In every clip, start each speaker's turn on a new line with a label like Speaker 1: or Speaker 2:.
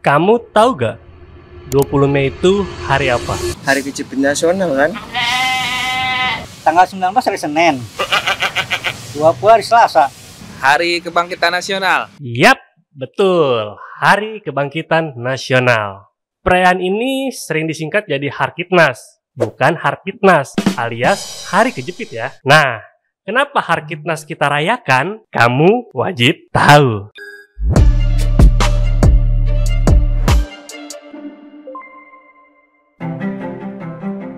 Speaker 1: Kamu tahu gak 20 Mei itu hari apa?
Speaker 2: Hari Kejepit Nasional kan?
Speaker 3: Tanggal 19 hari Senin, 20 hari Selasa.
Speaker 4: Hari Kebangkitan Nasional.
Speaker 1: Yap, betul. Hari Kebangkitan Nasional. Perayaan ini sering disingkat jadi Harkitnas, bukan Harpitnas, alias Hari Kejepit ya. Nah, kenapa Harkitnas kita rayakan? Kamu wajib tahu.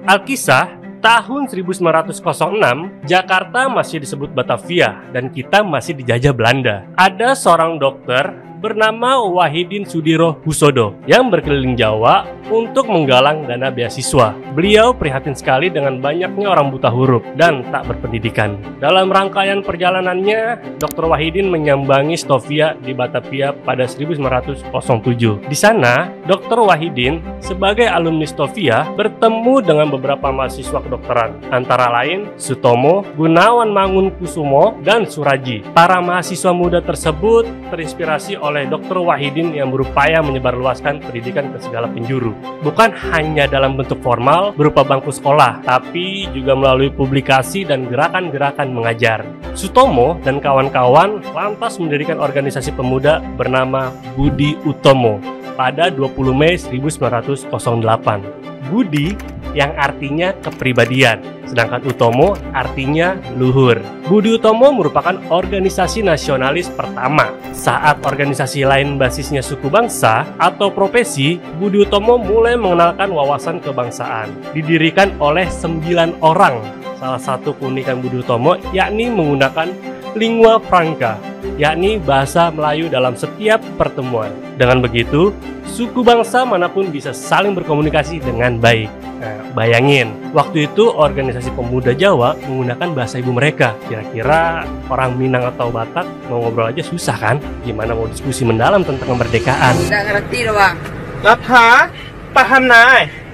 Speaker 1: Alkisah, tahun 1906, Jakarta masih disebut Batavia dan kita masih dijajah Belanda. Ada seorang dokter bernama Wahidin Sudirohusodo yang berkeliling Jawa untuk menggalang dana beasiswa. Beliau prihatin sekali dengan banyaknya orang buta huruf dan tak berpendidikan. Dalam rangkaian perjalanannya, Dr. Wahidin menyambangi Stovia di Batavia pada 1907. Di sana, Dr. Wahidin sebagai alumni Stovia bertemu dengan beberapa mahasiswa kedokteran, antara lain Sutomo, Gunawan Mangunkusumo, dan Suraji. Para mahasiswa muda tersebut terinspirasi oleh Dr. Wahidin yang berupaya menyebarluaskan pendidikan ke segala penjuru. Bukan hanya dalam bentuk formal berupa bangku sekolah, tapi juga melalui publikasi dan gerakan-gerakan mengajar. Sutomo dan kawan-kawan lantas mendirikan organisasi pemuda bernama Budi Utomo pada 20 Mei 1908. Budi yang artinya kepribadian, sedangkan Utomo artinya luhur. Budi Utomo merupakan organisasi nasionalis pertama. Saat organisasi lain basisnya suku bangsa atau profesi, Budi Utomo mulai mengenalkan wawasan kebangsaan. Didirikan oleh 9 orang. Salah satu keunikan Budi Utomo yakni menggunakan lingua franca, yakni bahasa Melayu dalam setiap pertemuan. Dengan begitu, suku bangsa manapun bisa saling berkomunikasi dengan baik. Nah, bayangin, waktu itu organisasi pemuda Jawa menggunakan bahasa ibu mereka. Kira-kira orang Minang atau Batak mau ngobrol aja susah kan? Gimana mau diskusi mendalam tentang kemerdekaan?
Speaker 5: Nggak ngerti loh bang.
Speaker 2: Apa? Paham naik?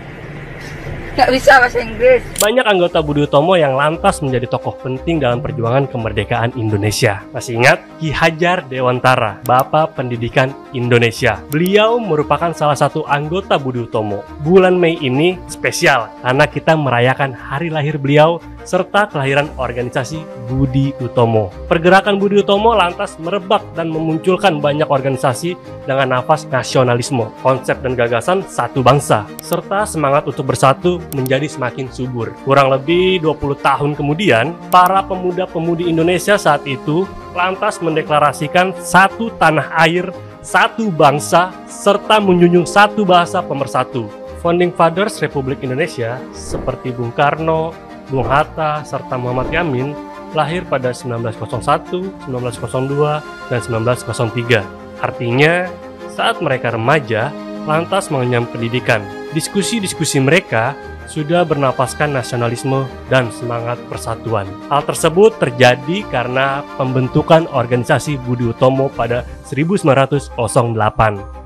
Speaker 5: Nggak bisa bahasa Inggris.
Speaker 1: Banyak anggota Budi Utomo yang lantas menjadi tokoh penting dalam perjuangan kemerdekaan Indonesia. Masih ingat? Ki Hajar Dewantara, Bapak Pendidikan Indonesia. Beliau merupakan salah satu anggota Budi Utomo. Bulan Mei ini spesial karena kita merayakan hari lahir beliau serta kelahiran organisasi Budi Utomo. Pergerakan Budi Utomo lantas merebak dan memunculkan banyak organisasi dengan nafas nasionalisme, konsep dan gagasan satu bangsa, serta semangat untuk bersatu menjadi semakin subur. Kurang lebih 20 tahun kemudian, para pemuda-pemudi Indonesia saat itu lantas mendeklarasikan satu tanah air, satu bangsa, serta menjunjung satu bahasa pemersatu. Founding Fathers Republik Indonesia seperti Bung Karno, Bung Hatta, serta Muhammad Yamin lahir pada 1901, 1902, dan 1903. Artinya, saat mereka remaja, lantas mengenyam pendidikan. Diskusi-diskusi mereka sudah bernapaskan nasionalisme dan semangat persatuan. Hal tersebut terjadi karena pembentukan organisasi Budi Utomo pada 1908.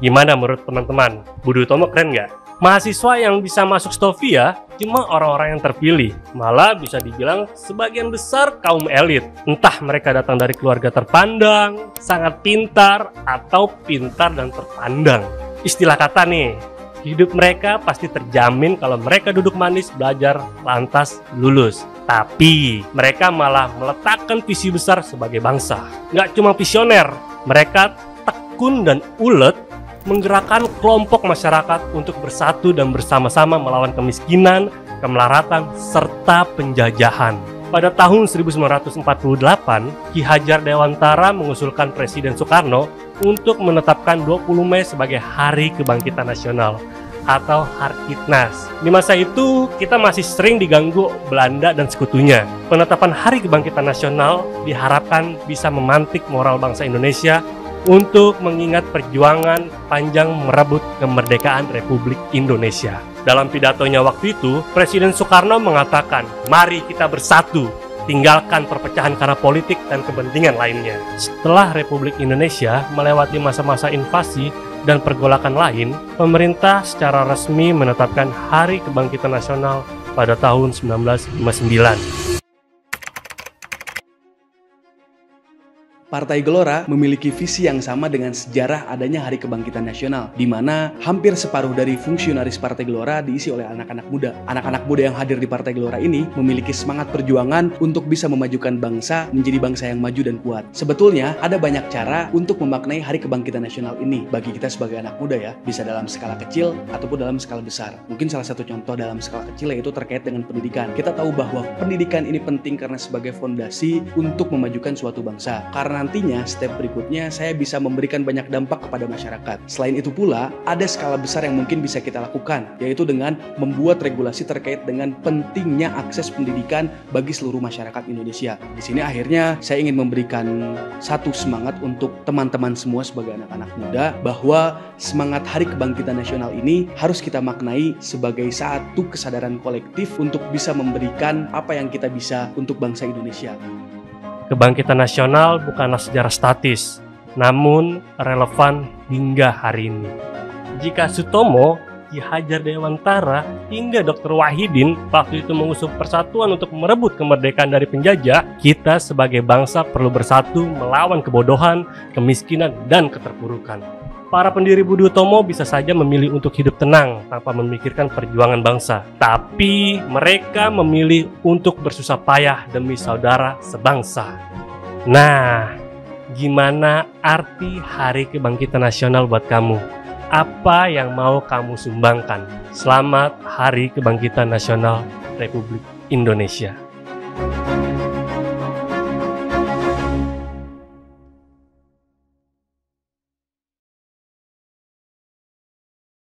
Speaker 1: Gimana menurut teman-teman? Budi Utomo keren nggak? Mahasiswa yang bisa masuk Stovia cuma orang-orang yang terpilih. Malah bisa dibilang sebagian besar kaum elit. Entah mereka datang dari keluarga terpandang, sangat pintar, atau pintar dan terpandang. Istilah kata nih, hidup mereka pasti terjamin kalau mereka duduk manis belajar lantas lulus. Tapi mereka malah meletakkan visi besar sebagai bangsa. Nggak cuma visioner, mereka tekun dan ulet menggerakkan kelompok masyarakat untuk bersatu dan bersama-sama melawan kemiskinan, kemelaratan, serta penjajahan. Pada tahun 1948, Ki Hajar Dewantara mengusulkan Presiden Soekarno untuk menetapkan 20 Mei sebagai Hari Kebangkitan Nasional atau Harkitnas. Di masa itu, kita masih sering diganggu Belanda dan sekutunya. Penetapan Hari Kebangkitan Nasional diharapkan bisa memantik moral bangsa Indonesia untuk mengingat perjuangan panjang merebut kemerdekaan Republik Indonesia. Dalam pidatonya waktu itu, Presiden Soekarno mengatakan, "Mari kita bersatu, tinggalkan perpecahan karena politik dan kepentingan lainnya." Setelah Republik Indonesia melewati masa-masa invasi dan pergolakan lain, pemerintah secara resmi menetapkan Hari Kebangkitan Nasional pada tahun 1959.
Speaker 6: Partai Gelora memiliki visi yang sama dengan sejarah adanya Hari Kebangkitan Nasional, di mana hampir separuh dari fungsionaris Partai Gelora diisi oleh anak-anak muda. Anak-anak muda yang hadir di Partai Gelora ini memiliki semangat perjuangan untuk bisa memajukan bangsa menjadi bangsa yang maju dan kuat. Sebetulnya ada banyak cara untuk memaknai Hari Kebangkitan Nasional ini bagi kita sebagai anak muda ya. Bisa dalam skala kecil ataupun dalam skala besar. Mungkin salah satu contoh dalam skala kecil yaitu terkait dengan pendidikan. Kita tahu bahwa pendidikan ini penting karena sebagai fondasi untuk memajukan suatu bangsa. Karena nantinya step berikutnya saya bisa memberikan banyak dampak kepada masyarakat. Selain itu pula, ada skala besar yang mungkin bisa kita lakukan, yaitu dengan membuat regulasi terkait dengan pentingnya akses pendidikan bagi seluruh masyarakat Indonesia. Di sini akhirnya saya ingin memberikan satu semangat untuk teman-teman semua sebagai anak-anak muda, bahwa semangat Hari Kebangkitan Nasional ini harus kita maknai sebagai satu kesadaran kolektif untuk bisa memberikan apa yang kita bisa untuk bangsa Indonesia.
Speaker 1: Kebangkitan nasional bukanlah sejarah statis, namun relevan hingga hari ini. Jika Sutomo, Ki Hajar Dewantara, hingga Dr. Wahidin waktu itu mengusung persatuan untuk merebut kemerdekaan dari penjajah, kita sebagai bangsa perlu bersatu melawan kebodohan, kemiskinan, dan keterpurukan. Para pendiri Budi Utomo bisa saja memilih untuk hidup tenang tanpa memikirkan perjuangan bangsa. Tapi mereka memilih untuk bersusah payah demi saudara sebangsa. Nah, gimana arti Hari Kebangkitan Nasional buat kamu? Apa yang mau kamu sumbangkan? Selamat Hari Kebangkitan Nasional Republik Indonesia.